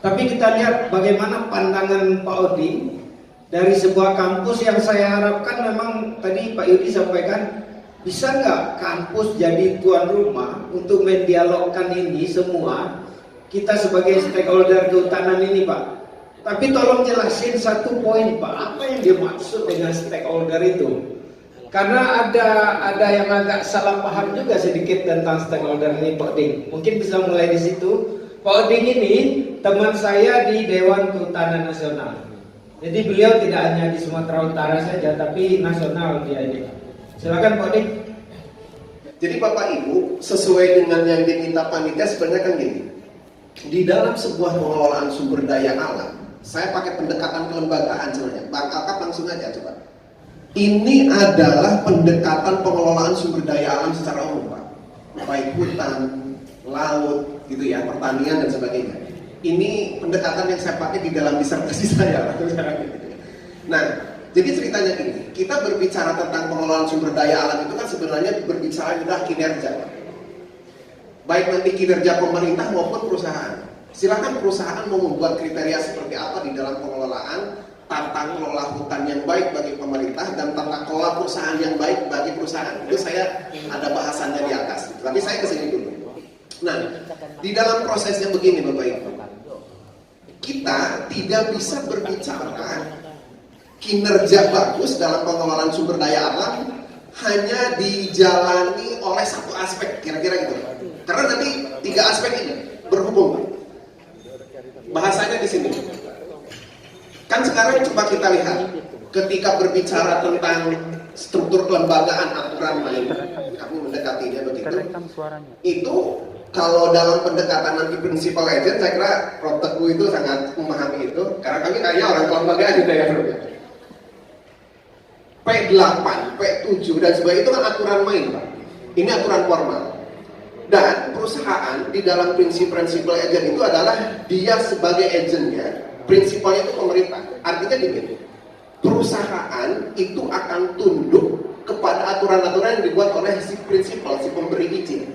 Tapi kita lihat bagaimana pandangan Pak Oding dari sebuah kampus yang saya harapkan memang tadi Pak Yudi sampaikan, bisa nggak kampus jadi tuan rumah untuk mendialogkan ini semua, kita sebagai stakeholder kehutanan ini Pak. Tapi tolong jelasin satu poin Pak, apa yang dimaksud dengan stakeholder itu? Karena ada yang agak salah paham juga sedikit tentang stakeholder ini Pak Oding. Mungkin bisa mulai di situ. Pak Oding ini teman saya di Dewan Kehutanan Nasional. Jadi beliau tidak hanya di Sumatera Utara saja, tapi nasional dia ini. Silakan Pak Oding. Jadi Bapak Ibu, sesuai dengan yang diminta panitia sebenarnya kan gini. Di dalam sebuah pengelolaan sumber daya alam, saya pakai pendekatan kelembagaan sebenarnya. Bang Kakak langsung aja coba. Ini adalah pendekatan pengelolaan sumber daya alam secara umum, Pak. Baik hutan, laut, gitu ya, pertanian dan sebagainya. Ini pendekatan yang saya pakai di dalam disertasi saya. Nah, jadi ceritanya ini, kita berbicara tentang pengelolaan sumber daya alam itu kan sebenarnya berbicara tentang kinerja, Pak. Baik nanti kinerja pemerintah maupun perusahaan. Silakan perusahaan mau membuat kriteria seperti apa di dalam pengelolaan, tata kelola hutan yang baik bagi pemerintah dan tata kelola perusahaan yang baik bagi perusahaan. Itu saya ada bahasannya di atas. Tapi saya kesini dulu. Nah, di dalam prosesnya begini Bapak Ibu, kita tidak bisa berbicara kinerja bagus dalam pengelolaan sumber daya alam hanya dijalani oleh satu aspek, kira-kira gitu. Karena nanti tiga aspek ini berhubung. Bahasanya di sini. Kan sekarang coba kita lihat, ketika berbicara tentang struktur kelembagaan aturan main, kami mendekatinya begitu. Itu kalau dalam pendekatan nanti principal agent, saya kira Prof. Teguh itu sangat memahami itu, karena kami kayaknya orang kelembagaan gitu ya. P8, P7 dan sebagainya itu kan aturan main, Pak. Ini aturan formal. Dan perusahaan di dalam prinsip principal agent itu adalah dia sebagai agentnya, prinsipalnya itu pemerintah. Artinya gini, perusahaan itu akan tunduk kepada aturan-aturan yang dibuat oleh si prinsipal, si pemberi izin.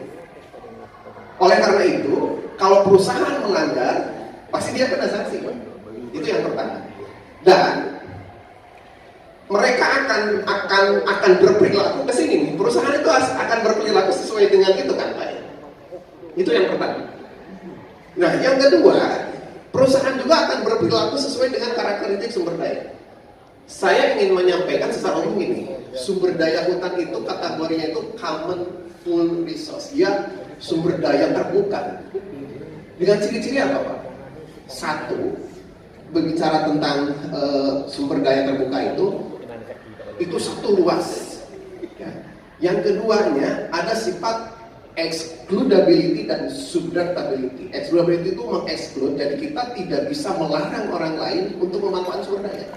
Oleh karena itu, kalau perusahaan melanggar, pasti dia kena sanksi, Pak. Itu yang pertama. Dan mereka akan berperilaku ke sini nih. Perusahaan itu akan berperilaku sesuai dengan itu kan, Pak. Itu yang pertama. Nah, yang kedua, perusahaan juga akan berperilaku sesuai dengan karakteristik sumber daya. Saya ingin menyampaikan secara umum ini, sumber daya hutan itu kategorinya itu common full resource, ya sumber daya terbuka. Dengan ciri-ciri apa, Pak? Satu, berbicara tentang sumber daya terbuka itu satu luas. Ya. Yang keduanya ada sifat excludability dan subductability. Excludability itu mengeksklud, jadi kita tidak bisa melarang orang lain untuk memanfaatkan sumber daya.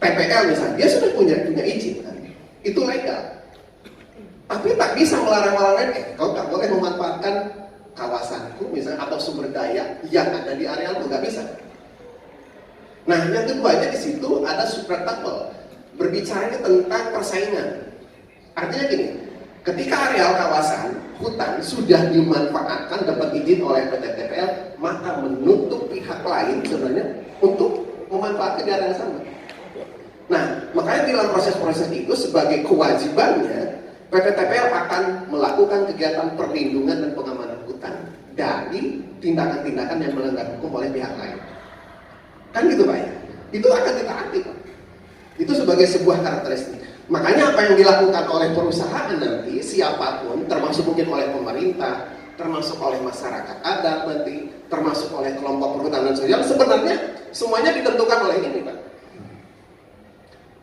PPL misalnya, dia sudah punya izin kan? Itu legal. Tapi tak bisa melarang orang lain, kau tak boleh memanfaatkan kawasanku misalnya atau sumber daya yang ada di area itu, nggak bisa. Nah, yang keduanya di situ ada subductable, berbicara tentang persaingan. Artinya gini, ketika areal kawasan hutan sudah dimanfaatkan dapat izin oleh PT TPL, maka menutup pihak lain sebenarnya untuk memanfaatkan di area yang sama. Nah, makanya dalam proses-proses itu sebagai kewajibannya PT TPL akan melakukan kegiatan perlindungan dan pengamanan hutan dari tindakan-tindakan yang melanggar hukum oleh pihak lain. Kan gitu Pak ya? Itu akan ditaati Pak. Itu sebagai sebuah karakteristik. Makanya apa yang dilakukan oleh perusahaan nanti, siapapun, termasuk mungkin oleh pemerintah, termasuk oleh masyarakat adat nanti, termasuk oleh kelompok perhutanan sosial, sebenarnya semuanya ditentukan oleh ini Pak.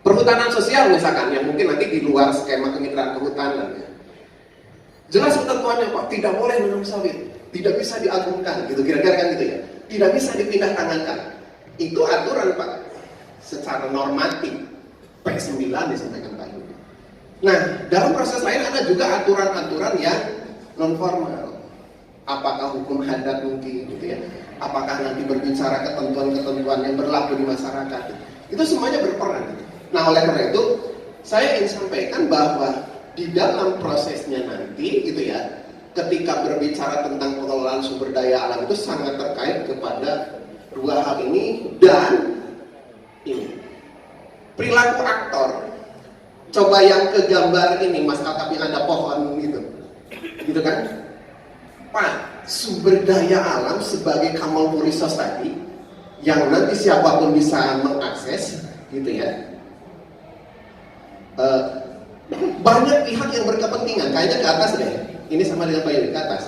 Perhutanan sosial misalkan, yang mungkin nanti di luar skema kemitraan kehutanan ya. Jelas ketentuannya Pak, tidak boleh menanam sawit, tidak bisa diagungkan, gitu kira-kira kan gitu ya. Tidak bisa dipindah tangankan. Itu aturan Pak, secara normatif. P9 disampaikan Pak Yudi. Nah, dalam proses lain ada juga aturan-aturan yang non formal. Apakah hukum adat mungkin gitu ya? Apakah nanti berbicara ketentuan-ketentuan yang berlaku di masyarakat? Itu semuanya berperan. Nah, oleh karena itu saya ingin sampaikan bahwa di dalam prosesnya nanti gitu ya, ketika berbicara tentang pengelolaan sumber daya alam itu sangat terkait perilaku aktor. Coba yang ke gambar ini, Mas Akap yang ada pohon gitu kan? Pak, sumber daya alam sebagai Kamal Resource tadi, yang nanti siapapun bisa mengakses, gitu ya. Banyak pihak yang berkepentingan, kayaknya ke atas deh. Ini sama dengan Pak Yudi, ke atas.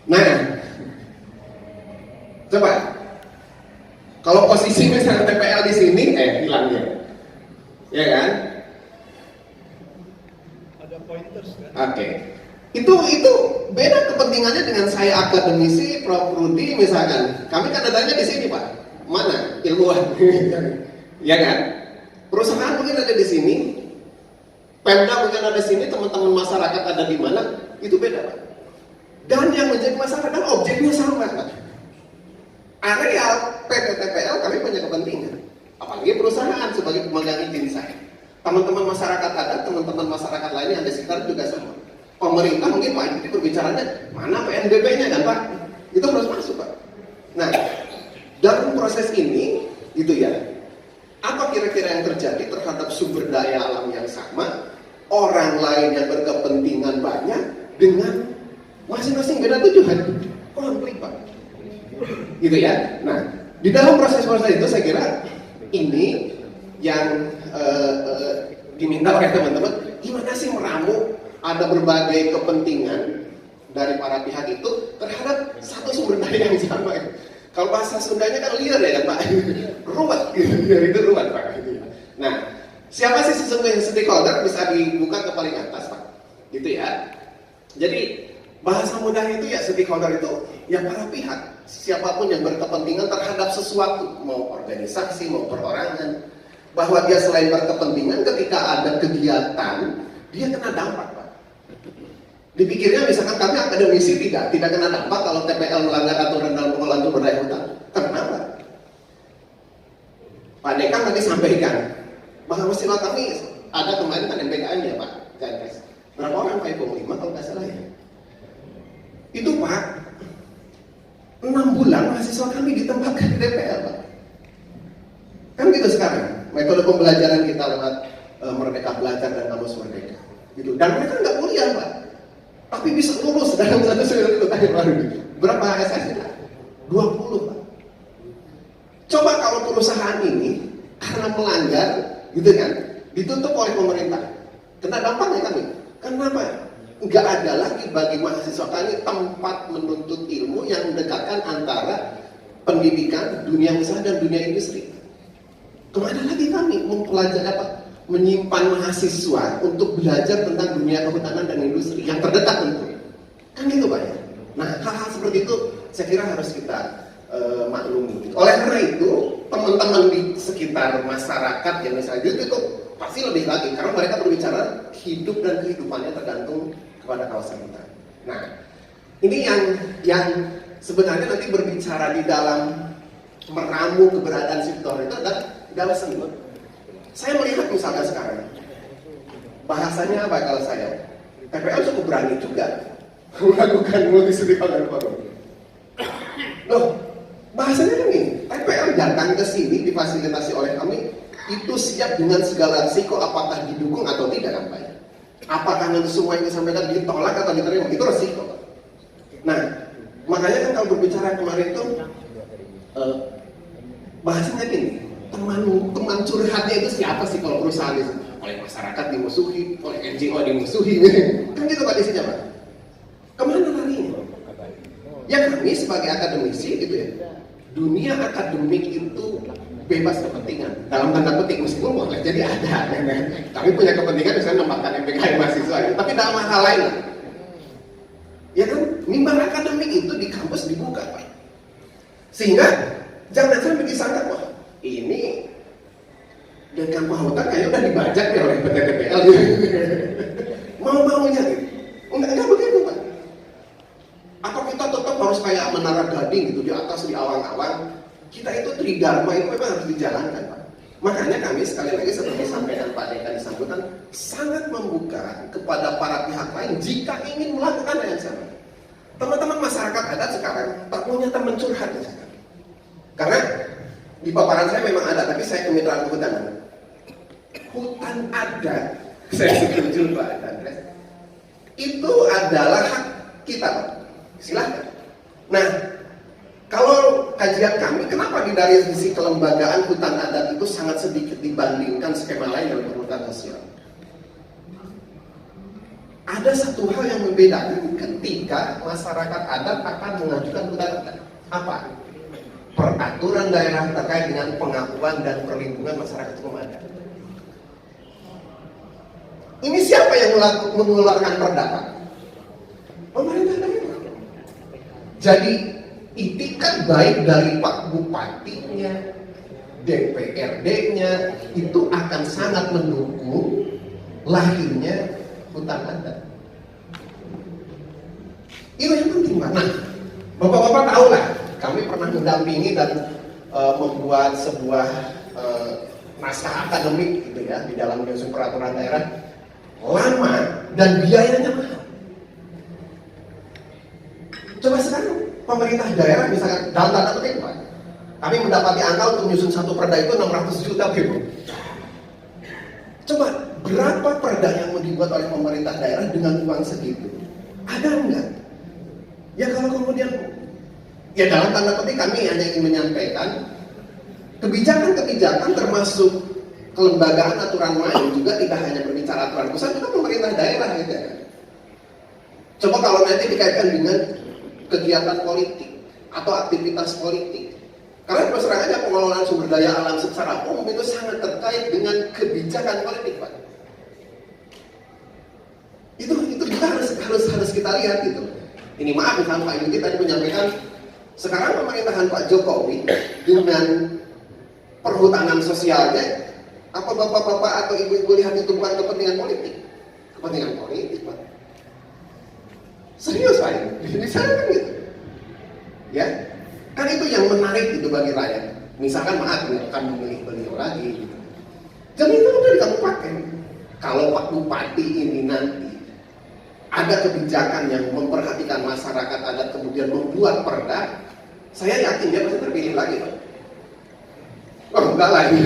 Nah, coba. Kalau posisi misalnya TPL di sini, hilang dia, ya kan? Ada pointers kan? Oke. Itu beda kepentingannya dengan saya akademisi, Prof. Rudi misalkan. Kami kan adanya di sini, Pak. Mana ilmuwan? Ya kan? Perusahaan mungkin ada di sini, Pemda mungkin ada di sini, teman-teman masyarakat ada di mana? Itu beda, Pak. Dan yang menjadi masalah adalah objeknya sama, Pak. Areal PT TPL kami punya kepentingan, apalagi perusahaan sebagai pemegang izin saya. Teman-teman masyarakat ada, teman-teman masyarakat lain yang ada di sekitar juga sama. Pemerintah mungkin Pak Yudi berbicaranya mana PNBP-nya kan Pak? Itu harus masuk Pak. Nah, dalam proses ini, gitu ya. Apa kira-kira yang terjadi terhadap sumber daya alam yang sama, orang lain yang berkepentingan banyak dengan masing-masing beda tujuan? Konflik Pak. Gitu ya. Nah, di dalam proses-proses itu saya kira ini yang diminta oleh teman-teman, gimana sih meramu ada berbagai kepentingan dari para pihak itu terhadap satu sumber daya yang sama. Kalau bahasa Sundanya kan liar ya Pak, ruwet gitu, itu ruwet Pak. Nah, siapa sih sesungguhnya stakeholder bisa dibuka ke paling atas Pak, gitu ya. Jadi bahasa mudah itu ya stakeholder itu ya para pihak, siapapun yang berkepentingan terhadap sesuatu, mau organisasi, mau perorangan, bahwa dia selain berkepentingan ketika ada kegiatan, dia kena dampak Pak. Dipikirnya misalkan kami akademisi tidak kena dampak kalau TPL melanggar aturan dalam pengelolaan sumber daya hutan. Kenapa? Pak Dekan tadi sampaikan bahwa istilah kami ada kemarin kan MPKM ya Pak, KNS. Berapa orang Pak? 5 kalau nggak salah ya. Itu Pak, 6 bulan mahasiswa kami ditempatkan di DPR Pak. Kan gitu sekarang metode pembelajaran kita lewat Merdeka Belajar dan Kamus Merdeka gitu. Dan mereka nggak kuliah Pak, tapi bisa lulus dalam satu semester tahun baru. Berapa SSD? 20 Pak. Coba kalau perusahaan ini karena melanggar gitu kan, ditutup oleh pemerintah, kena dampaknya kami. Kenapa? Nggak ada lagi bagi mahasiswa kami tempat menuntut ilmu yang mendekatkan antara pendidikan, dunia usaha dan dunia industri. Kemana lagi kami mempelajari apa? Menyimpan mahasiswa untuk belajar tentang dunia kehutanan dan industri yang terdekat tentu. Kan gitu Pak ya. Nah, hal-hal seperti itu saya kira harus kita maklumi. Oleh karena itu, teman-teman di sekitar masyarakat yang misalnya itu pasti lebih lagi karena mereka berbicara hidup dan kehidupannya tergantung kepada kawasan kita. Nah, ini yang sebenarnya nanti berbicara di dalam meramu keberadaan sektor itu adalah seni. Saya melihat misalkan sekarang bahasanya apa kalau saya TPL cukup berani juga melakukan multi-stakeholder forum. Loh, bahasanya kan ini TPL datang ke sini difasilitasi oleh kami, itu siap dengan segala risiko apakah didukung atau tidak kan Pak? Apakah nanti semua yang disampaikan ditolak atau diterima, itu resiko Pak. Nah, makanya kan kalau berbicara kemarin itu bahasanya gini, teman curhatnya itu siapa sih kalau perusahaan itu? Oleh masyarakat dimusuhi, oleh NGO dimusuhi, kan gitu Pak isinya Pak. Kemana larinya? Ya kami sebagai akademisi gitu ya, dunia akademik itu bebas kepentingan dalam tanda petik meskipun boleh jadi ada. Kami punya kepentingan misalnya menempatkan MPKM mahasiswa, tapi dalam hal lain lah. Ya kan, mimbar akademik itu di kampus dibuka Pak. Sehingga jangan sampai disangka wah ini dan hutan kayaknya udah dibajak ya oleh PT TPL gitu. Mau-maunya gitu. Enggak begitu Pak. Atau kita tetap harus kayak menara gading gitu di atas di awang-awang. Kita itu tridharma itu memang harus dijalankan Pak. Makanya kami sekali lagi seperti sampaikan Pak Dekan di sambutan sangat membuka kepada para pihak lain jika ingin melakukan hal yang sama. Teman-teman masyarakat adat sekarang tak punya teman curhat ya sekarang. Karena di paparan saya memang ada, tapi saya kemitraan kehutanan. Hutan adat, saya setuju Pak Andres, itu adalah hak kita Pak. Silahkan. Nah, kalau kajian kami, kenapa dari sisi kelembagaan hutan adat itu sangat sedikit dibandingkan skema lain yang berhutan sosial? Ada satu hal yang membedakan ketika masyarakat adat akan mengajukan hutan adat. Apa? Peraturan daerah terkait dengan pengakuan dan perlindungan masyarakat hukum adat. Ini siapa yang mengeluarkan perda? Pemerintah daerah. Jadi itikat baik dari Pak Bupatinya, DPRD-nya itu akan sangat mendukung lahirnya hutan adat. Itu yang penting Pak. Nah, Bapak-bapak tahu lah, kami pernah mendampingi dan membuat sebuah naskah akademik gitu ya di dalam menyusun peraturan daerah, lama dan biayanya mahal. Coba sekarang pemerintah daerah misalkan dalam tanda petik Pak, kami mendapati angka untuk menyusun satu perda itu 600 juta gitu. Coba berapa perda yang mau dibuat oleh pemerintah daerah dengan uang segitu? Ada enggak? Ya kalau kemudian, ya dalam tanda petik kami hanya ingin menyampaikan kebijakan-kebijakan termasuk kelembagaan aturan main juga tidak hanya berbicara aturan pusat, juga pemerintah daerah gitu ya. Coba kalau nanti dikaitkan dengan kegiatan politik atau aktivitas politik, karena terus terang aja pengelolaan sumber daya alam secara umum itu sangat terkait dengan kebijakan politik Pak. Itu juga harus kita lihat gitu. Ini maaf misalnya Pak Yudi tadi menyampaikan sekarang pemerintahan Pak Jokowi dengan perhutanan sosialnya, apa bapak-bapak atau ibu-ibu lihat itu bukan kepentingan politik? Kepentingan politik Pak. Serius Pak, di sana kan gitu. Ya, kan itu yang menarik gitu bagi rakyat. Misalkan maaf, akan memilih beliau lagi gitu. Jadi itu udah kamu pakai. Kalau Pak Bupati ini nanti ada kebijakan yang memperhatikan masyarakat adat kemudian membuat perda, saya yakin dia pasti terpilih lagi Pak. Oh enggak lagi.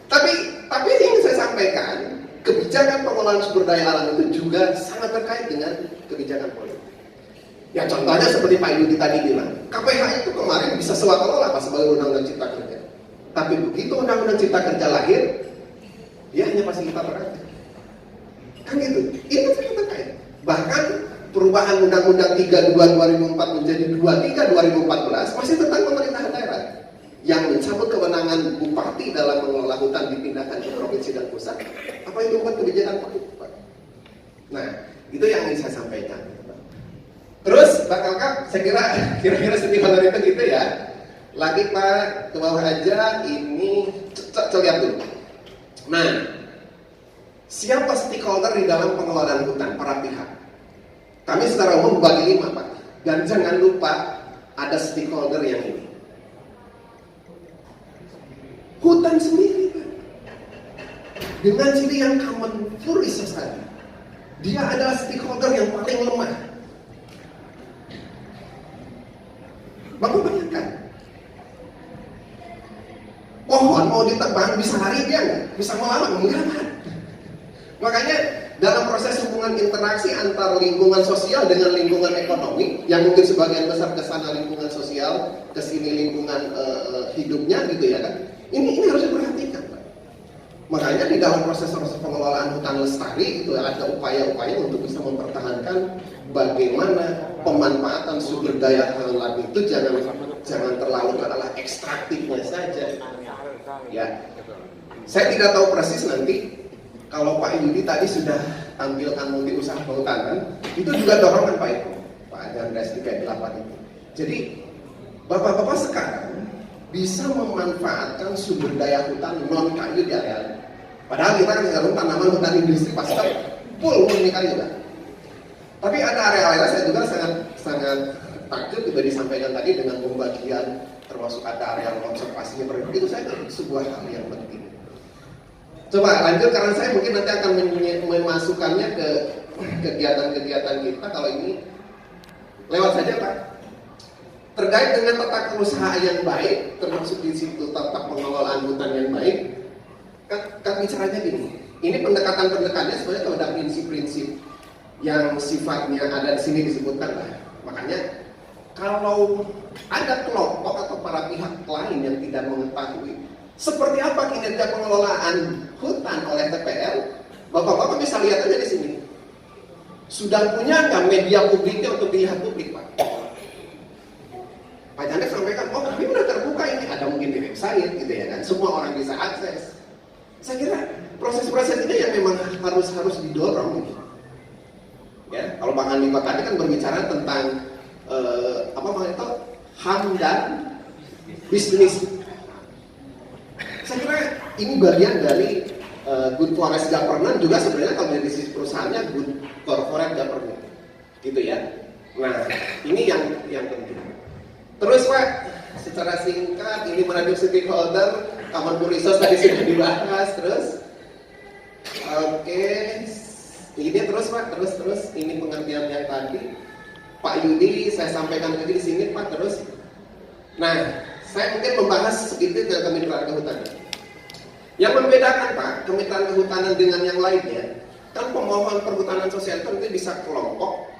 tapi yang saya sampaikan, kebijakan pengelolaan sumber daya alam itu juga sangat terkait dengan kebijakan politik. Ya contohnya seperti Pak Yudi tadi bilang, KPH itu kemarin bisa swakalola Pak sebagai undang-undang cipta kerja. Tapi begitu undang-undang cipta kerja lahir, dia hanya fasilitator aja. Kan gitu, itu sangat terkait. Bahkan perubahan Undang-Undang 32 2004 menjadi 23 2014 masih tentang pemerintahan daerah yang mencabut kewenangan bupati dalam mengelola hutan dipindahkan ke provinsi dan pusat. Apa itu bukan kebijakan politik Pak? Nah, itu yang ingin saya sampaikan. Terus Pak Kakak, saya kira-kira setimpal itu gitu ya. Lagi Pak, ke bawah aja, ini lihat dulu. Nah, siapa stakeholder di dalam pengelolaan hutan? Para pihak. Kami secara umum bagi 5 Pak. Dan jangan lupa ada stakeholder yang ini. Hutan sendiri Pak. Dengan ciri yang common for resource tadi. Dia adalah stakeholder yang paling lemah. Bapak bayangkan. Pohon mau ditebang bisa lari dia nggak? Bisa melawan? Enggak. Makanya dalam proses hubungan interaksi antar lingkungan sosial dengan lingkungan ekonomi, yang mungkin sebagian besar kesana lingkungan sosial, kesini lingkungan hidupnya gitu ya kan, ini harus diperhatikan Pak. Makanya di dalam proses pengelolaan hutan lestari itu ada upaya-upaya untuk bisa mempertahankan bagaimana pemanfaatan sumber daya alam itu jangan terlalu adalah ekstraktifnya saja. Ya, saya tidak tahu persis nanti. Kalau Pak Yudi tadi sudah tampilkan multi usaha kehutanan, itu juga dorongan Pak Eko, Pak Andres di K8 itu. Jadi bapak-bapak sekarang bisa memanfaatkan sumber daya hutan non kayu di area. Padahal kita kan sekarang tanaman hutan industri pasti full murni kayu kan. Tapi ada area-area saya juga sangat takjub juga disampaikan tadi dengan pembagian termasuk ada area konservasinya itu saya sebuah hal yang penting. Coba lanjut karena saya mungkin nanti akan memasukkannya ke kegiatan-kegiatan kita. Kalau ini lewat saja Pak. terkait dengan tata kelola yang baik, termasuk di situ tata pengelolaan hutan yang baik. Kan bicaranya gini, ini pendekatan-pendekatannya sebenarnya terhadap prinsip-prinsip yang sifatnya ada di sini disebutkan lah. Makanya kalau ada kelompok atau para pihak lain yang tidak mengetahui seperti apa kinerja pengelolaan hutan oleh TPL, Bapak-bapak bisa lihat aja di sini. Sudah punya nggak media publiknya untuk dilihat publik, Pak? Pak Jandet sampaikan, oh kami udah terbuka ini, ada mungkin di website gitu ya kan, semua orang bisa akses. Saya kira proses-proses ini yang memang harus didorong. Ya, kalau Bang Andiko tadi kan berbicara tentang apa itu HAM dan bisnis. Saya kira ini bagian dari good forest governance juga sebenarnya kalau dari sisi perusahaannya good corporate governance, gitu ya. Nah, ini yang penting. Terus Pak, secara singkat ini menunjuk stakeholder, Common Resource tadi sudah dibahas. Terus, oke, ini terus Pak, terus ini pengertian yang tadi Pak Yudi saya sampaikan tadi di sini Pak. Terus, nah saya mungkin membahas sedikit tentang kemitraan kehutanan. Yang membedakan Pak kemitraan kehutanan dengan yang lainnya, kan pemohon perhutanan sosial itu bisa kelompok.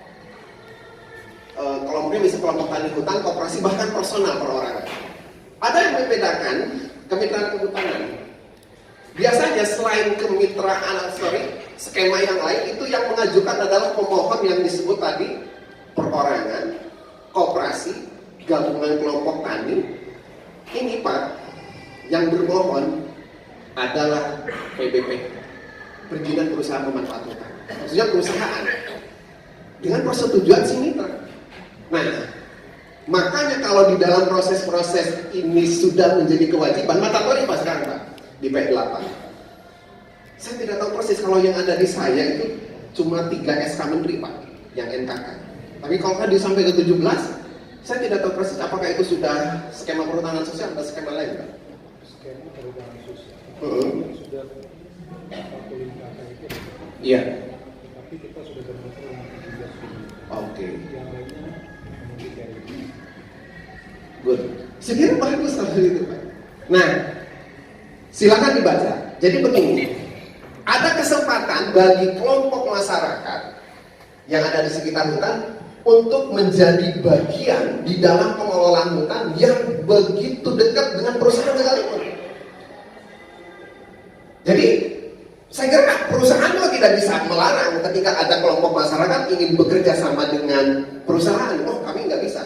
Kelompoknya bisa kelompok tani hutan, koperasi, bahkan personal perorangan. Ada yang membedakan kemitraan kehutanan. Biasanya selain skema yang lain itu yang mengajukan adalah pemohon yang disebut tadi perorangan, koperasi, gabungan kelompok tani. Ini Pak, yang bermohon adalah PBP, Perizinan Perusahaan Pemanfaat Hutan. Maksudnya perusahaan dengan persetujuan si mitra. Nah, makanya kalau di dalam proses-proses ini sudah menjadi kewajiban, mandatori Pak sekarang Pak, di P8. Saya tidak tahu persis kalau yang ada di saya itu cuma 3 SK Menteri Pak, yang NKK. Tapi kalau tadi sampai ke 17, saya tidak tahu persis apakah itu sudah skema perhutanan sosial atau skema lain Pak. Skema perhutanan sosial. Sudah 45 itu. Iya. Tapi kita sudah berbentuk 17. Oke. Yang lainnya good. Saya kira bagus kalau itu Pak. Nah, silakan dibaca. Jadi begini, ada kesempatan bagi kelompok masyarakat yang ada di sekitar hutan untuk menjadi bagian di dalam pengelolaan hutan yang begitu dekat dengan perusahaan sekalipun. Jadi, saya kira perusahaan juga tidak bisa melarang ketika ada kelompok masyarakat ingin bekerja sama dengan perusahaan. Oh, kami nggak bisa.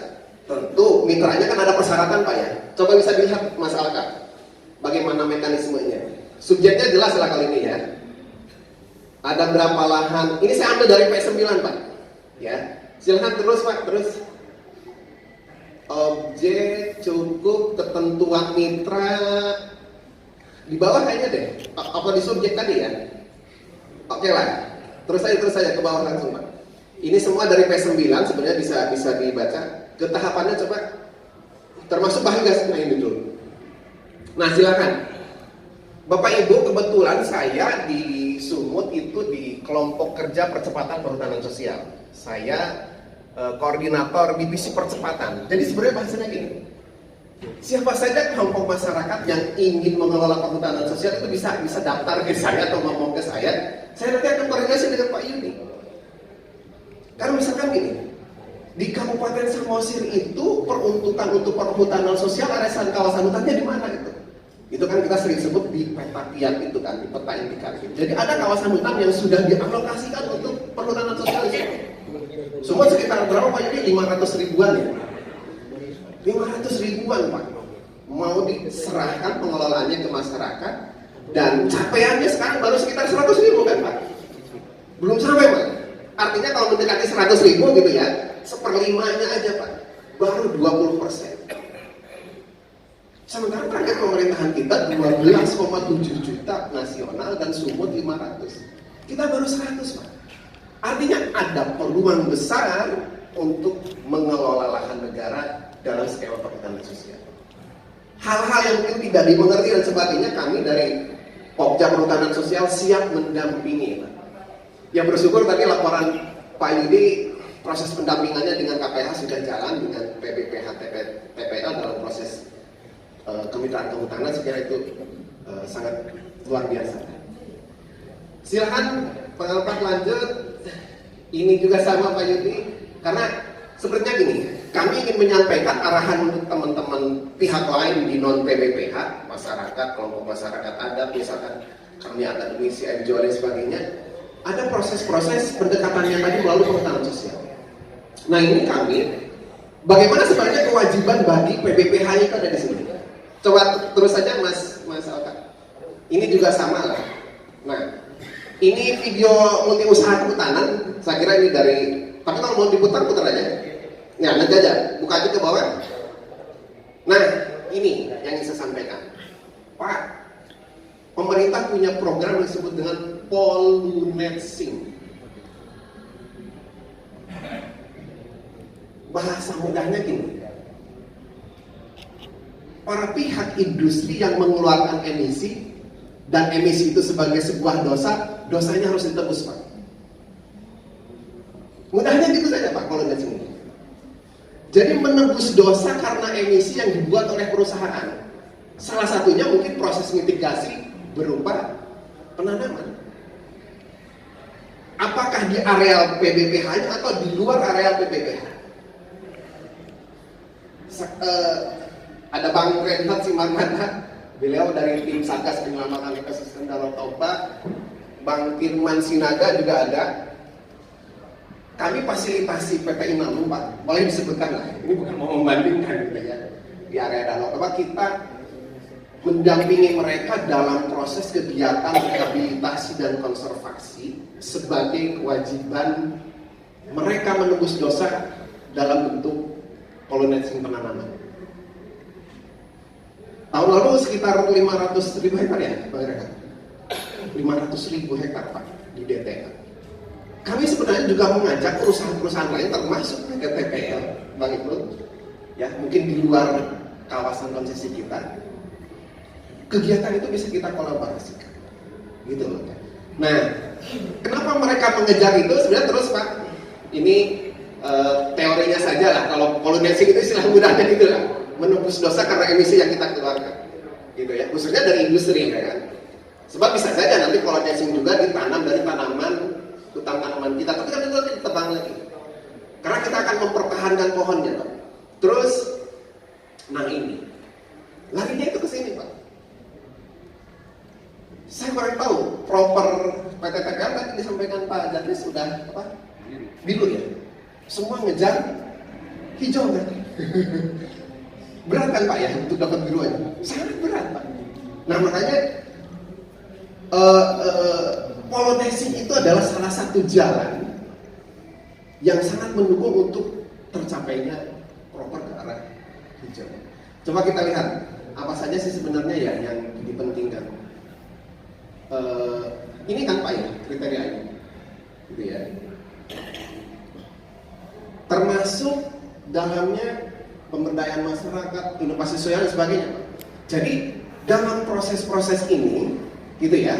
Tentu mitranya kan ada persyaratan Pak ya. Coba bisa dilihat Mas Alka, bagaimana mekanismenya. Subjeknya jelas lah kali ini ya. Ada berapa lahan? Ini saya ambil dari P9 Pak. Ya, silahkan terus Pak. Terus objek cukup ketentuan mitra di bawah kayaknya deh. Apa di subjek tadi ya? Oke lah. Terus saja ke bawah langsung Pak. Ini semua dari P9 sebenarnya bisa dibaca. Ketahapannya coba termasuk bahan gas ini dulu. Nah silakan Bapak Ibu, kebetulan saya di Sumut itu di kelompok kerja percepatan perhutanan sosial. Saya koordinator divisi percepatan. Jadi sebenarnya bahasanya gini, siapa saja kelompok masyarakat yang ingin mengelola perhutanan sosial itu bisa daftar ke saya atau ngomong ke saya nanti akan koordinasi dengan Pak Yudi. Karena misalkan gini, di Kabupaten Samosir itu peruntukan untuk perhutanan sosial area kawasan hutannya di mana itu? Itu kan kita sering sebut di peta kiat itu kan, di peta indikatif. Jadi ada kawasan hutan yang sudah dialokasikan untuk perhutanan sosial di situ. Semua sekitar berapa Pak ini? 500 ribuan ya? 500 ribuan Pak. Mau diserahkan pengelolaannya ke masyarakat dan capaiannya sekarang baru sekitar 100 ribu kan Pak? Belum sampai Pak. Artinya kalau mendekati 100 ribu gitu ya, 1/5-nya aja Pak, baru 20%. Sementara target pemerintahan kita 12,7 juta nasional dan Sumut 500. Kita baru 100 Pak. Artinya ada peluang besar untuk mengelola lahan negara dalam skema perhutanan sosial. Hal-hal yang mungkin tidak dimengerti dan sebagainya kami dari Pokja Perhutanan Sosial siap mendampingi Pak. Yang bersyukur tadi laporan Pak Yudi proses pendampingannya dengan KPH sudah jalan, dengan PBPH TPL dalam proses kemitraan kehutanan, saya kira itu sangat luar biasa. Silakan pengamat lanjut. Ini juga sama Pak Yudi, karena sepertinya gini, kami ingin menyampaikan arahan untuk teman-teman pihak lain di non PBPH, masyarakat, kelompok masyarakat adat, misalkan kami akademisi, NGO dan sebagainya. Ada proses-proses pendekatannya tadi melalui perhutanan sosial. Nah ini kami, bagaimana sebenarnya kewajiban bagi PBPH itu ada di sini? Coba terus saja Mas Alka. Ini juga sama lah. Nah, ini video multi usaha kehutanan. Saya kira ini dari. Tapi kalau mau diputar, putar aja. Ya, nanti aja. Buka aja ke bawah. Nah, ini yang ingin saya sampaikan. Pak, pemerintah punya program yang disebut dengan Polunetsing. Bahasa mudahnya gini. Para pihak industri yang mengeluarkan emisi, dan emisi itu sebagai sebuah dosa, dosanya harus ditebus, Pak. Mudahnya gitu saja, Pak, kalau nggak sini. Jadi menebus dosa karena emisi yang dibuat oleh perusahaan. Salah satunya mungkin proses mitigasi berupa penanaman. Apakah di areal PBPH atau di luar areal PBPH? Ada Bang Renhat Simarmata, beliau dari tim Satgas Penyelamatan Ekosistem Danau Toba. Bang Firman Sinaga juga ada. Kami fasilitasi PPI 64, boleh disebutkan lah. Ini bukan mau membandingkan gitu ya. Di area Danau Toba kita mendampingi mereka dalam proses kegiatan rehabilitasi dan konservasi sebagai kewajiban mereka menebus dosa dalam bentuk pollination penanaman. Tahun lalu sekitar 500.000 hektar ya, Bang Reka? 500.000 hektar Pak di DTL. Kami sebenarnya juga mengajak perusahaan-perusahaan lain termasuk TPL, Bang Ibnu, ya mungkin di luar kawasan konsesi kita. Kegiatan itu bisa kita kolaborasikan, gitu loh. Nah, kenapa mereka mengejar itu? Sebenarnya terus Pak, ini teorinya saja lah. Kalau pollination itu istilah mudahnya gitu lah, menebus dosa karena emisi yang kita keluarkan, gitu ya. Khususnya dari industri, ya kan. Sebab bisa saja nanti pollination juga ditanam dari tanaman hutan tanaman kita, tapi kan itu nanti ditebang lagi. Karena kita akan mempertahankan pohonnya, Pak. Terus, nah ini, larinya itu ke sini, Pak. Saya kurang tahu, proper PT TPL tadi disampaikan Pak Jatris sudah apa? Biru ya. Semua ngejar hijau kan? Berat kan Pak ya untuk dapat biru aja? Sangat berat Pak. Nah makanya pollination itu adalah salah satu jalan yang sangat mendukung untuk tercapainya proper ke arah hijau. Coba kita lihat apa saja sih sebenarnya ya yang dipentingkan. Ini kan Pak ya kriterianya, gitu ya. Termasuk dalamnya pemberdayaan masyarakat, inovasi sosial dan sebagainya, Pak. Jadi dalam proses-proses ini, gitu ya,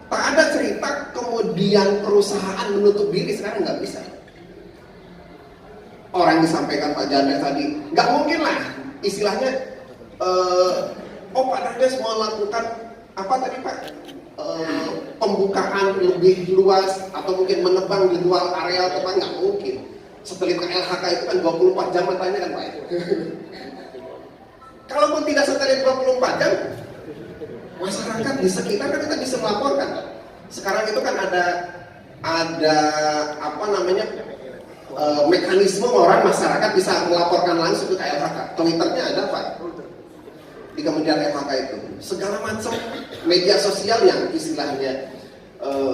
tak ada cerita kemudian perusahaan menutup diri, sekarang nggak bisa. Orang yang disampaikan Pak Janda tadi, nggak mungkin lah, istilahnya, Pak Dardes mau lakukan apa tadi Pak? Pembukaan lebih luas atau mungkin menebang di luar areal tebang, nggak mungkin. Satelit LHK itu kan 24 jam matanya kan Pak. Kalaupun tidak satelit 24 jam, masyarakat di sekitar kan kita bisa melaporkan. Sekarang itu kan ada apa namanya mekanisme orang masyarakat bisa melaporkan langsung ke LHK. Twitternya ada Pak. Di kemudian LHK itu segala macam media sosial yang istilahnya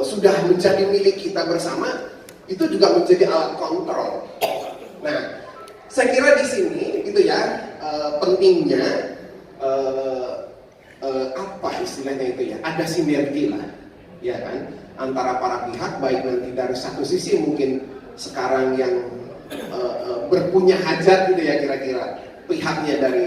sudah menjadi milik kita bersama itu juga menjadi alat kontrol. Nah, saya kira di sini gitu ya pentingnya apa istilahnya itu ya ada sinergi lah, ya kan antara para pihak baik nanti dari satu sisi mungkin sekarang yang berpunya hajat gitu ya kira-kira pihaknya dari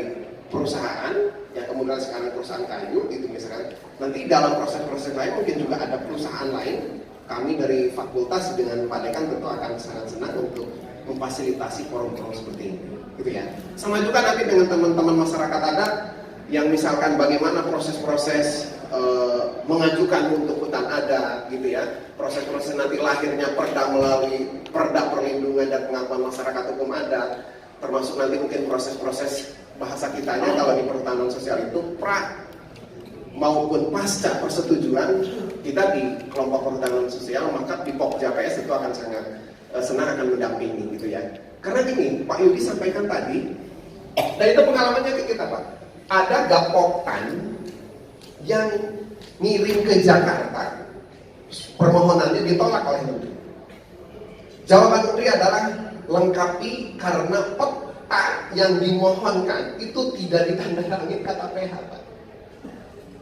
perusahaan yang kemudian sekarang perusahaan kayu itu misalkan nanti dalam proses-proses lain mungkin juga ada perusahaan lain kami dari fakultas dengan Pak Dekan tentu akan sangat senang untuk memfasilitasi forum-forum seperti ini, gitu ya. Sama juga nanti dengan teman-teman masyarakat adat yang misalkan bagaimana proses-proses mengajukan untuk hutan adat, gitu ya. Proses-proses nanti lahirnya perda melalui perda perlindungan dan pengakuan masyarakat hukum adat, termasuk nanti mungkin proses-proses bahasa kitanya kalau di perhutanan sosial itu pra maupun pasca persetujuan kita di kelompok perhutanan sosial, maka di Pokja PS itu akan sangat senang akan mendampingi, gitu ya. Karena gini, Pak Yudi sampaikan tadi, dan itu pengalamannya ke kita, Pak. Ada gapoktan yang ngirim ke Jakarta, permohonannya ditolak oleh Menteri. Jawaban Menteri adalah lengkapi karena peta yang dimohonkan itu tidak ditandatangani KTPH, Pak.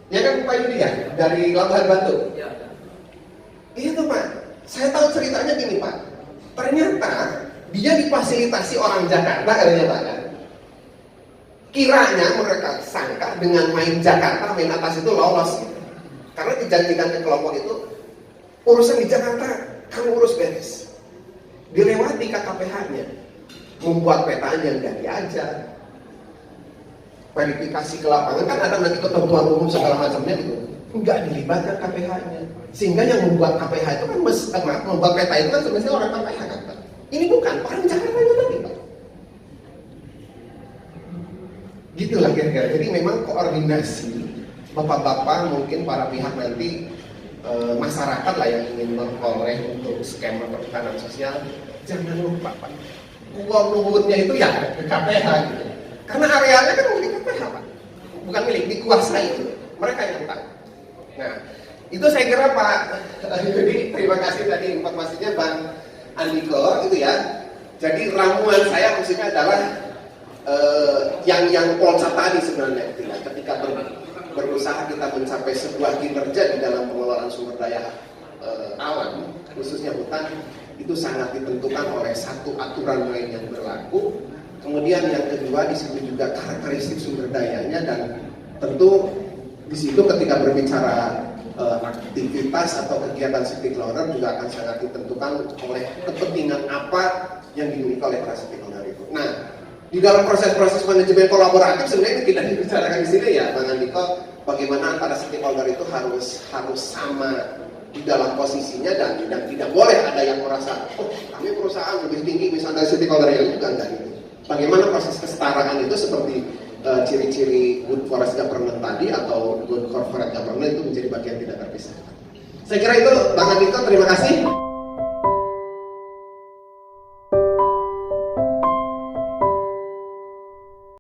Ya kan Pak Yudi ya, dari Labuhan Batu. Ya. Itu Pak, saya tahu ceritanya gini Pak. Ternyata dia difasilitasi orang Jakarta katanya Pak kan. Kiranya mereka sangka dengan main Jakarta, main atas itu lolos gitu. Karena dijanjikan ke kelompok itu urusan di Jakarta kami urus beres. Dilewati KKPH-nya, membuat petanya nggak diajar, verifikasi ke lapangan kan ada nanti ketentuan umum segala macamnya gitu, nggak dilibatkan KPH-nya, sehingga yang membuat KPH itu kan membuat peta itu kan sebenarnya orang KPH kan Pak. Ini bukan orang Jakarta-nya tadi Pak. Gitulah kira-kira. Jadi memang koordinasi bapak-bapak mungkin para pihak nanti masyarakat lah yang ingin memperoleh untuk skema perhutanan sosial, jangan lupa Pak, uang luhutnya itu ya ke KPH gitu. Karena arealnya kan milik KPH Pak, bukan milik, dikuasai gitu. Mereka yang tahu. Nah, itu saya kira Pak jadi terima kasih tadi informasinya Bang Andiko gitu ya. Jadi ramuan saya maksudnya adalah yang Polsa tadi sebenarnya gitu ya. Ketika berusaha kita mencapai sebuah kinerja di dalam pengelolaan sumber daya alam, khususnya hutan, itu sangat ditentukan oleh satu aturan main yang berlaku. Kemudian yang kedua di situ juga karakteristik sumber dayanya, dan tentu di situ ketika berbicara aktivitas atau kegiatan stakeholder juga akan sangat ditentukan oleh kepentingan apa yang dimiliki oleh para stakeholder itu. Nah, di dalam proses-proses manajemen kolaboratif sebenarnya tidak dibicarakan di sini ya, Bang Andiko, bagaimana antara stakeholder itu harus sama di dalam posisinya dan tidak boleh ada yang merasa kami perusahaan lebih tinggi misalnya dari stakeholder yang juga enggak gitu. Bagaimana proses kesetaraan itu seperti ciri-ciri good forest government tadi atau good corporate government itu menjadi bagian tidak terpisahkan. Saya kira itu Bang Andiko, terima kasih.